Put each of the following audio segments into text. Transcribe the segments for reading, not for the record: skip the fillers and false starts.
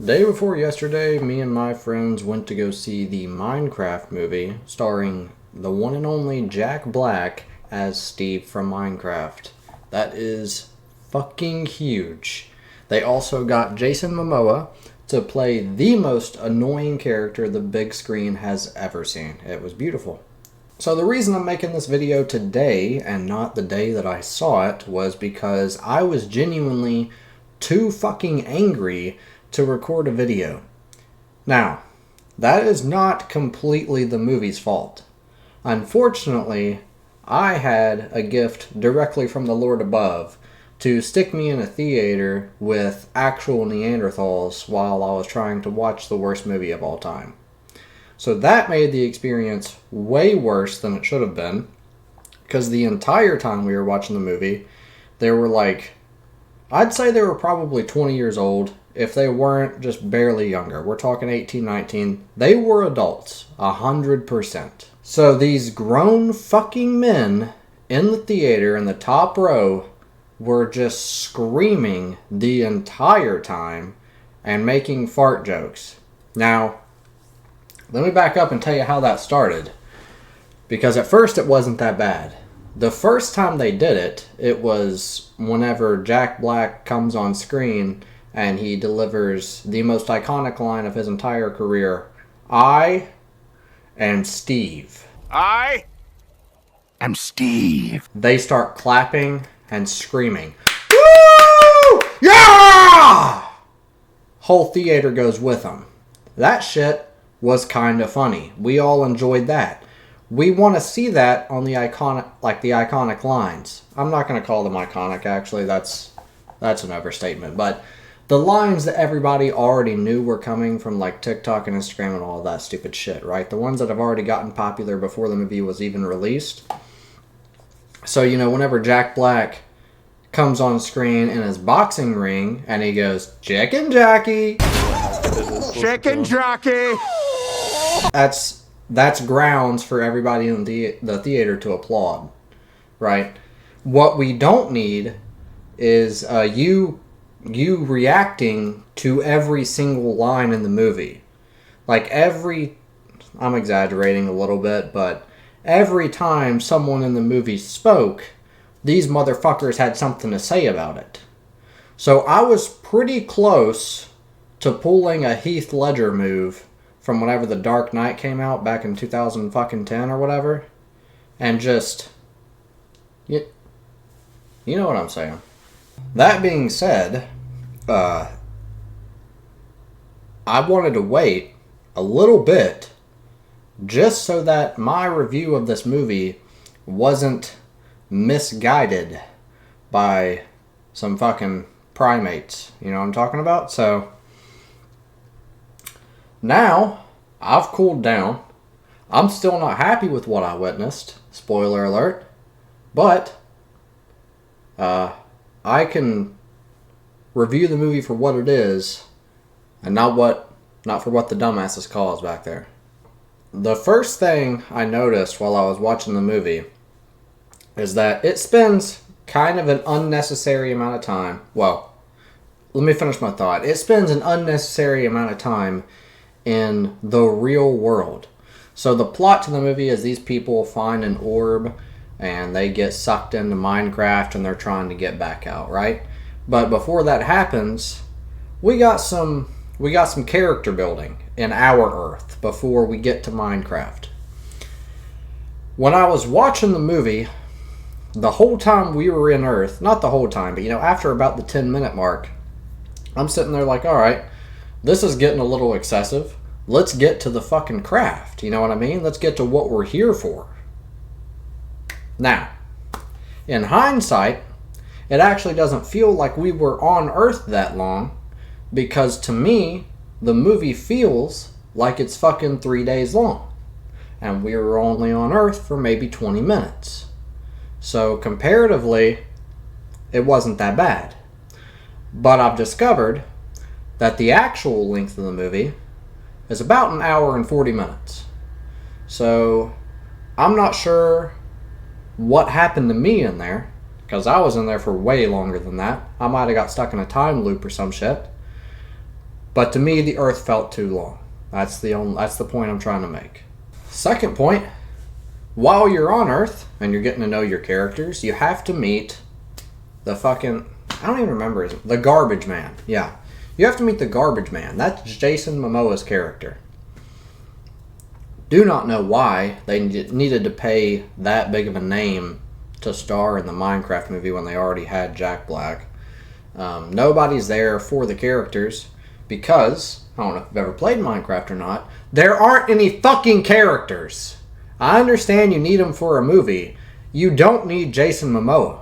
Day before yesterday, me and my friends went to go see the Minecraft movie starring the one and only Jack Black as Steve from Minecraft. That is fucking huge. They also got Jason Momoa to play the most annoying character the big screen has ever seen. It was beautiful. So the reason I'm making this video today and not the day that I saw it was because I was genuinely too fucking angry to record a video. Now, that is not completely the movie's fault. Unfortunately, I had a gift directly from the Lord above to stick me in a theater with actual Neanderthals while I was trying to watch the worst movie of all time. So that made the experience way worse than it should have been, because the entire time we were watching the movie, I'd say they were probably 20 years old, if they weren't just barely younger. We're talking 18, 19. They were adults, 100%. So these grown fucking men in the theater in the top row were just screaming the entire time and making fart jokes. Now, let me back up and tell you how that started. Because at first it wasn't that bad. The first time they did it, it was whenever Jack Black comes on screen and he delivers the most iconic line of his entire career. I am Steve. I am Steve. They start clapping and screaming. Woo! Yeah! Whole theater goes with them. That shit was kind of funny. We all enjoyed that. We want to see that on the iconic lines. I'm not going to call them iconic, actually. That's an overstatement. But the lines that everybody already knew were coming from like TikTok and Instagram and all that stupid shit, right? The ones that have already gotten popular before the movie was even released. So, whenever Jack Black comes on screen in his boxing ring and he goes, Chicken Jackie! Chicken Jockey. That's grounds for everybody in the theater to applaud, right? What we don't need is you reacting to every single line in the movie. I'm exaggerating a little bit, but every time someone in the movie spoke, these motherfuckers had something to say about it. So I was pretty close to pulling a Heath Ledger move from whenever The Dark Knight came out back in 2010 or whatever, and just, you know what I'm saying. That being said, I wanted to wait a little bit just so that my review of this movie wasn't misguided by some fucking primates. You know what I'm talking about? So now I've cooled down. I'm still not happy with what I witnessed. Spoiler alert. But I can review the movie for what it is and not for what the dumbasses calls back there. The first thing I noticed while I was watching the movie is that it spends kind of an unnecessary amount of time. Well, let me finish my thought. It spends an unnecessary amount of time in the real world. So the plot to the movie is these people find an orb and they get sucked into Minecraft and they're trying to get back out, right? But before that happens, we got some character building in our Earth before we get to Minecraft. When I was watching the movie, the whole time we were in Earth, not the whole time, but after about the 10-minute mark, I'm sitting there like, all right, this is getting a little excessive. Let's get to the fucking craft. You know what I mean? Let's get to what we're here for. Now, in hindsight, it actually doesn't feel like we were on Earth that long, because to me, the movie feels like it's fucking 3 days long. And we were only on Earth for maybe 20 minutes. So comparatively, it wasn't that bad. But I've discovered that the actual length of the movie is about an hour and 40 minutes. So I'm not sure what happened to me in there, because I was in there for way longer than that. I might have got stuck in a time loop or some shit. But to me, the Earth felt too long. That's the point I'm trying to make. Second point, while you're on Earth and you're getting to know your characters, you have to meet the fucking, I don't even remember the Garbage Man. Yeah. You have to meet the Garbage Man. That's Jason Momoa's character. Do not know why they needed to pay that big of a name to star in the Minecraft movie when they already had Jack Black. Nobody's there for the characters because, I don't know if you've ever played Minecraft or not, there aren't any fucking characters. I understand you need them for a movie. You don't need Jason Momoa.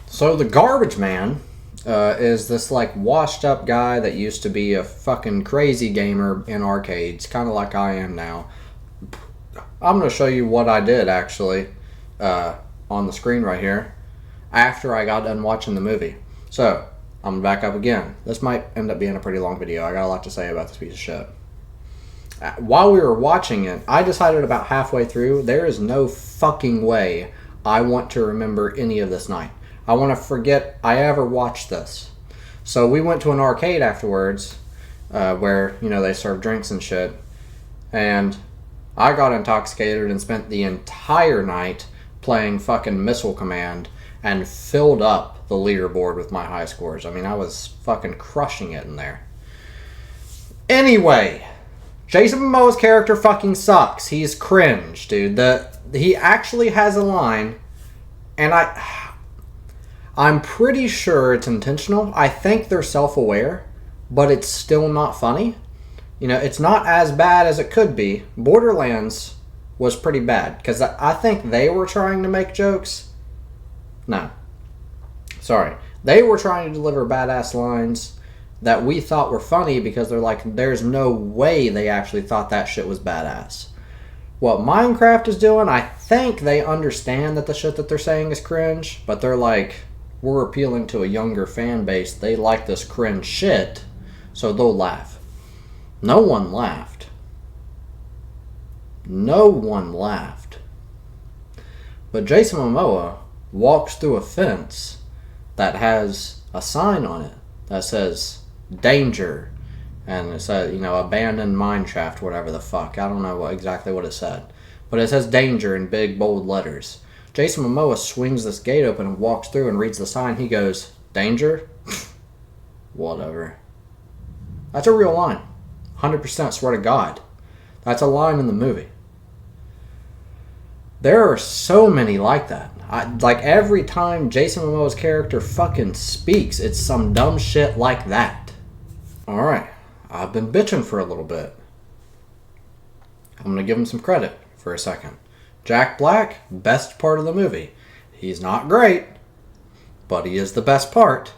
So the Garbage Man is this like washed up guy that used to be a fucking crazy gamer in arcades, kind of like I am now. I'm going to show you what I did actually on the screen right here after I got done watching the movie. So, I'm going to back up again. This might end up being a pretty long video. I got a lot to say about this piece of shit. While we were watching it, I decided about halfway through, there is no fucking way I want to remember any of this night. I want to forget I ever watched this. So we went to an arcade afterwards where, you know, they serve drinks and shit. And I got intoxicated and spent the entire night playing fucking Missile Command and filled up the leaderboard with my high scores. I mean, I was fucking crushing it in there. Anyway, Jason Momoa's character fucking sucks. He's cringe, dude. He actually has a line, and I'm pretty sure it's intentional. I think they're self-aware, but it's still not funny. You know, it's not as bad as it could be. Borderlands was pretty bad, because I think they were trying to make jokes. No. Sorry. They were trying to deliver badass lines that we thought were funny because they're like, there's no way they actually thought that shit was badass. What Minecraft is doing, I think they understand that the shit that they're saying is cringe, but they're like, we're appealing to a younger fan base. They like this cringe shit, so they'll laugh. No one laughed. No one laughed. But Jason Momoa walks through a fence that has a sign on it that says danger, and it says, you know, abandoned mine shaft, whatever the fuck. I don't know exactly what it said, but it says danger in big bold letters. Jason Momoa swings this gate open and walks through and reads the sign. He goes, danger? Whatever. That's a real line. 100%, swear to God. That's a line in the movie. There are so many like that. Like every time Jason Momoa's character fucking speaks, it's some dumb shit like that. Alright, I've been bitching for a little bit. I'm going to give him some credit for a second. Jack Black, best part of the movie. He's not great, but he is the best part.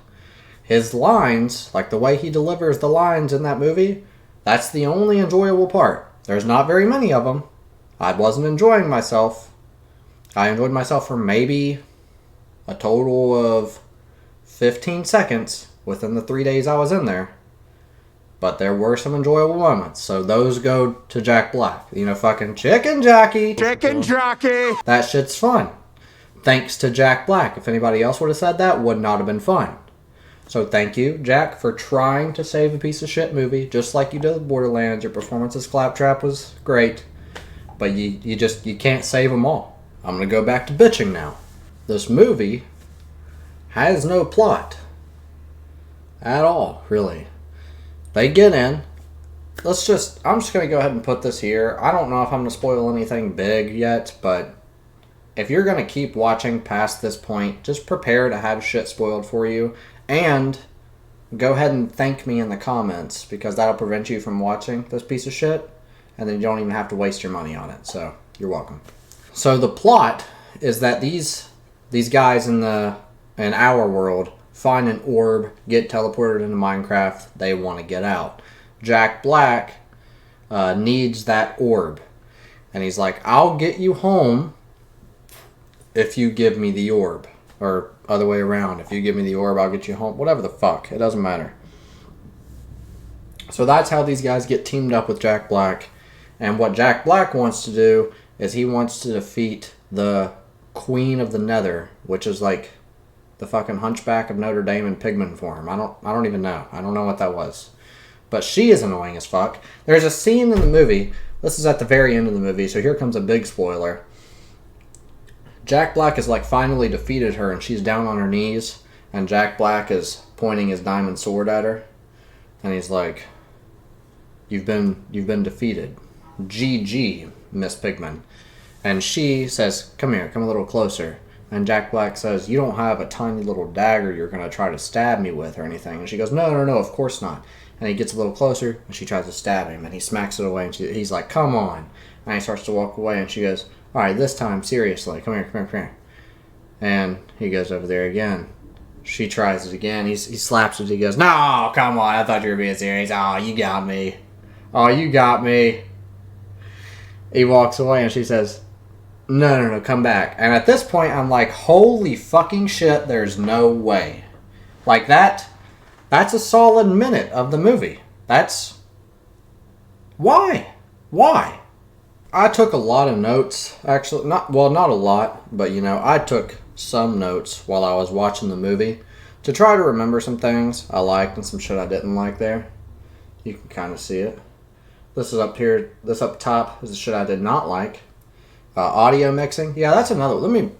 His lines, like the way he delivers the lines in that movie, that's the only enjoyable part. There's not very many of them. I wasn't enjoying myself. I enjoyed myself for maybe a total of 15 seconds within the 3 days I was in there. But there were some enjoyable moments. So those go to Jack Black. You know, fucking Chicken Jockey. Chicken Jockey. That shit's fun. Thanks to Jack Black. If anybody else would have said that, would not have been fun. So thank you, Jack, for trying to save a piece of shit movie, just like you did with Borderlands. Your performance as Claptrap was great, but you can't save them all. I'm going to go back to bitching now. This movie has no plot at all, really. They get in. I'm just going to go ahead and put this here. I don't know if I'm going to spoil anything big yet, but if you're going to keep watching past this point, just prepare to have shit spoiled for you. And go ahead and thank me in the comments, because that'll prevent you from watching this piece of shit, and then you don't even have to waste your money on it. So, you're welcome. So the plot is that these guys in our world find an orb, get teleported into Minecraft, they want to get out. Jack Black needs that orb. And he's like, I'll get you home if you give me the orb. Or other way around. If you give me the orb, I'll get you home. Whatever the fuck. It doesn't matter. So that's how these guys get teamed up with Jack Black. And what Jack Black wants to do is he wants to defeat the Queen of the Nether, which is like the fucking Hunchback of Notre Dame in pigment form. I don't even know. I don't know what that was. but she is annoying as fuck. There's a scene in the movie. This is at the very end of the movie, so here comes a big spoiler. Jack Black has like finally defeated her, and she's down on her knees, and Jack Black is pointing his diamond sword at her, and he's like, "You've been defeated. GG, Miss Pigman." And she says, "Come here, come a little closer." And Jack Black says, "You don't have a tiny little dagger you're going to try to stab me with or anything." And she goes, No, of course not." And he gets a little closer, and she tries to stab him, and he smacks it away, and he's like, "Come on." And he starts to walk away, and she goes, "All right, this time, seriously, come here. And he goes over there again. She tries it again. He slaps it. He goes, "No, come on, I thought you were being serious. Oh, you got me. He walks away, and she says, No, come back." And at this point, I'm like, holy fucking shit, there's no way. Like, that's a solid minute of the movie. That's... Why? I took a lot of notes, actually. Not a lot, but, I took some notes while I was watching the movie to try to remember some things I liked and some shit I didn't like there. You can kind of see it. This is up here. This up top is the shit I did not like. Audio mixing. Yeah, that's another. Let me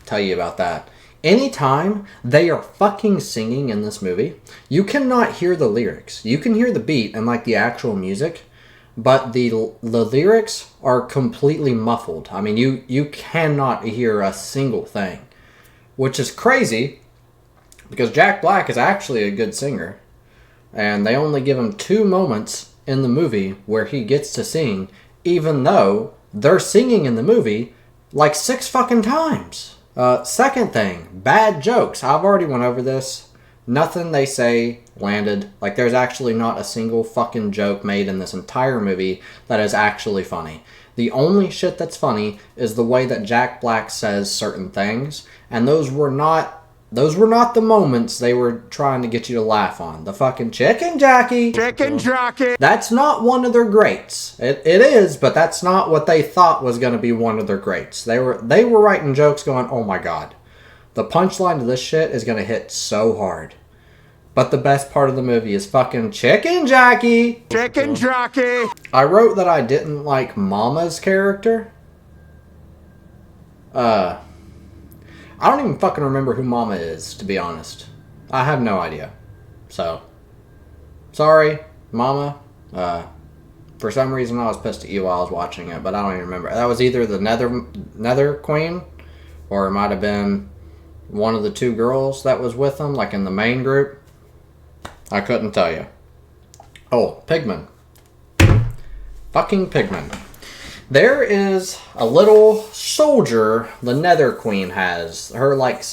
tell you about that. Anytime they are fucking singing in this movie, you cannot hear the lyrics. You can hear the beat and like the actual music, but the lyrics are completely muffled. I mean, you cannot hear a single thing, which is crazy because Jack Black is actually a good singer, and they only give him 2 moments in the movie where he gets to sing, even though they're singing in the movie like 6 fucking times. Second thing, bad jokes. I've already went over this. Nothing they say landed. Like, there's actually not a single fucking joke made in this entire movie that is actually funny. The only shit that's funny is the way that Jack Black says certain things, and those were not the moments they were trying to get you to laugh on. The fucking chicken jockey. That's not one of their greats. It is, but that's not what they thought was going to be one of their greats. They were writing jokes going, oh my god, the punchline to this shit is going to hit so hard. But the best part of the movie is fucking chicken jockey. I wrote that I didn't like Mama's character. I don't even fucking remember who Mama is, to be honest. I have no idea. So, sorry, Mama. For some reason I was pissed at you while I was watching it, but I don't even remember. That was either the Nether Queen, or it might have been one of the 2 girls that was with them, like in the main group. I couldn't tell you. Oh, Pigman. Fucking Pigman. There is a little soldier the Nether Queen has. Her, like,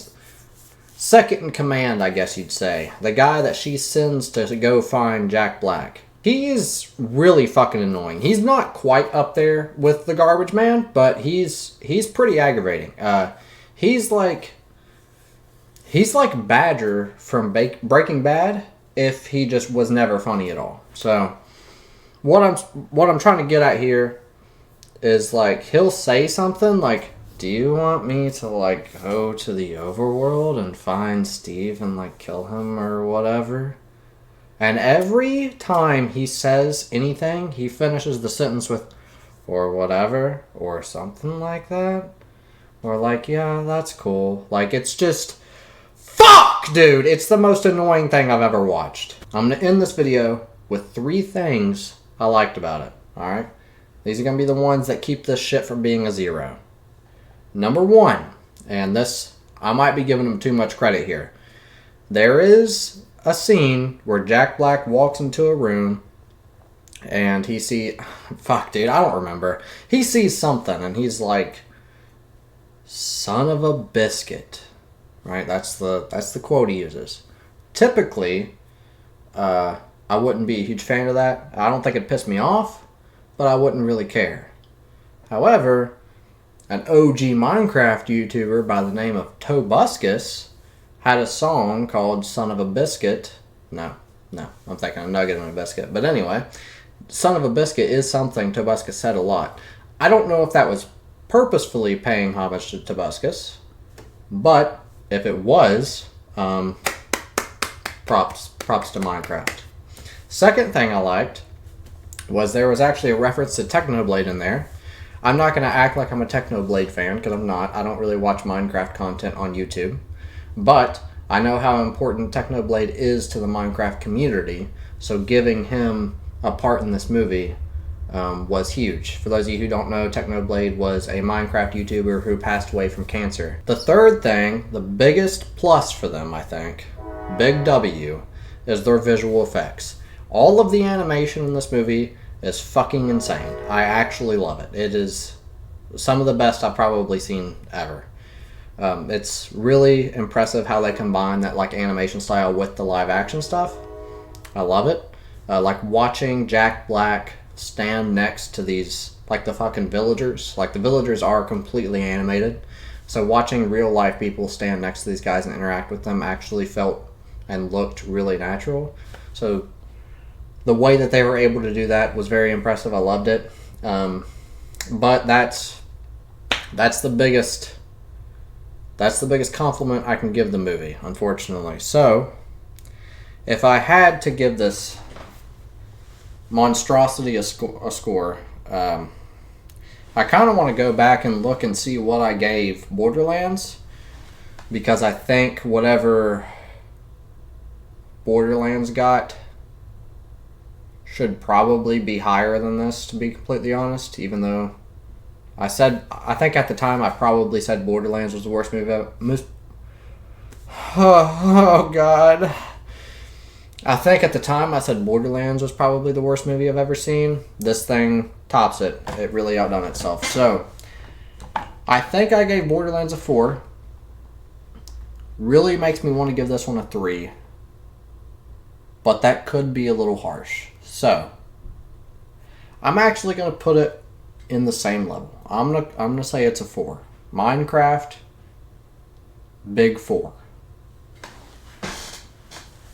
second in command, I guess you'd say. The guy that she sends to go find Jack Black. He's really fucking annoying. He's not quite up there with the Garbage Man, but he's pretty aggravating. He's like Badger from Breaking Bad if he just was never funny at all. So, what I'm trying to get at here is, like, he'll say something like, "Do you want me to, like, go to the overworld and find Steve and, like, kill him or whatever?" And every time he says anything, he finishes the sentence with, "or whatever," or something like that. Or like, "Yeah, that's cool." Like, it's just, fuck, dude! It's the most annoying thing I've ever watched. I'm gonna end this video with 3 things I liked about it, alright? These are going to be the ones that keep this shit from being a 0. Number 1, and this, I might be giving him too much credit here. There is a scene where Jack Black walks into a room and he fuck, dude, I don't remember. He sees something and he's like, "Son of a biscuit." Right? That's the quote he uses. Typically, I wouldn't be a huge fan of that. I don't think it'd piss me off, but I wouldn't really care. However, an OG Minecraft YouTuber by the name of Tobuscus had a song called "Son of a Biscuit." No, I'm thinking of Nugget and a Biscuit. But anyway, "Son of a Biscuit" is something Tobuscus said a lot. I don't know if that was purposefully paying homage to Tobuscus, but if it was, props to Minecraft. Second thing I liked was there was actually a reference to Technoblade in there. I'm not going to act like I'm a Technoblade fan, because I'm not. I don't really watch Minecraft content on YouTube. But I know how important Technoblade is to the Minecraft community, so giving him a part in this movie was huge. For those of you who don't know, Technoblade was a Minecraft YouTuber who passed away from cancer. The third thing, the biggest plus for them, I think, big W, is their visual effects. All of the animation in this movie is fucking insane. I actually love it. It is some of the best I've probably seen ever. It's really impressive how they combine that like animation style with the live action stuff. I love it. Like watching Jack Black stand next to these, like the fucking villagers. Like the villagers are completely animated. So watching real life people stand next to these guys and interact with them actually felt and looked really natural. So the way that they were able to do that was very impressive. I loved it. But that's the biggest compliment I can give the movie, unfortunately. So if I had to give this monstrosity a score, I kind of want to go back and look and see what I gave Borderlands, because I think whatever Borderlands got should probably be higher than this, to be completely honest, even though I think at the time I probably said Borderlands was the worst movie ever. Oh God. I think at the time I said Borderlands was probably the worst movie I've ever seen. This thing tops it. It really outdone itself. So, I think I gave Borderlands a 4. Really makes me want to give this one a 3. But that could be a little harsh. So, I'm actually going to put it in the same level. I'm gonna say it's a 4. Minecraft, big 4.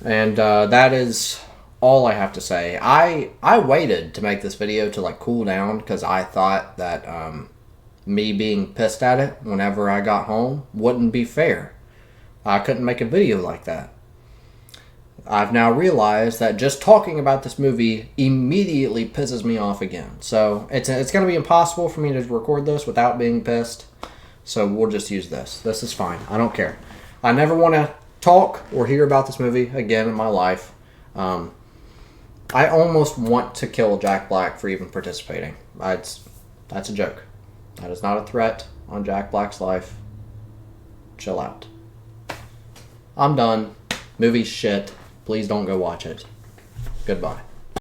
And that is all I have to say. I waited to make this video to like cool down, because I thought that me being pissed at it whenever I got home wouldn't be fair. I couldn't make a video like that. I've now realized that just talking about this movie immediately pisses me off again. So it's going to be impossible for me to record this without being pissed. So we'll just use this. This is fine. I don't care. I never want to talk or hear about this movie again in my life. I almost want to kill Jack Black for even participating. That's a joke. That is not a threat on Jack Black's life. Chill out. I'm done. Movie's shit. Please don't go watch it. Goodbye.